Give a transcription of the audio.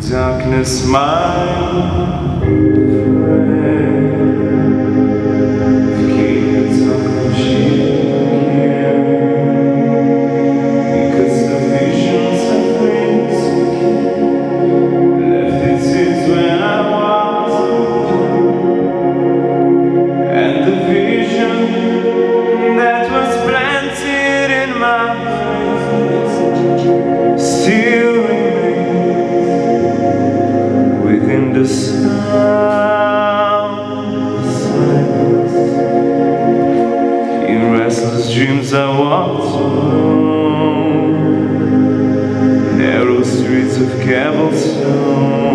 Darkness, my friend. Keep it up, because the visions of things left its seeds when I was, and the vision that was planted in my brain still within the sound of silence. In restless dreams I walked alone, narrow streets of cobblestone.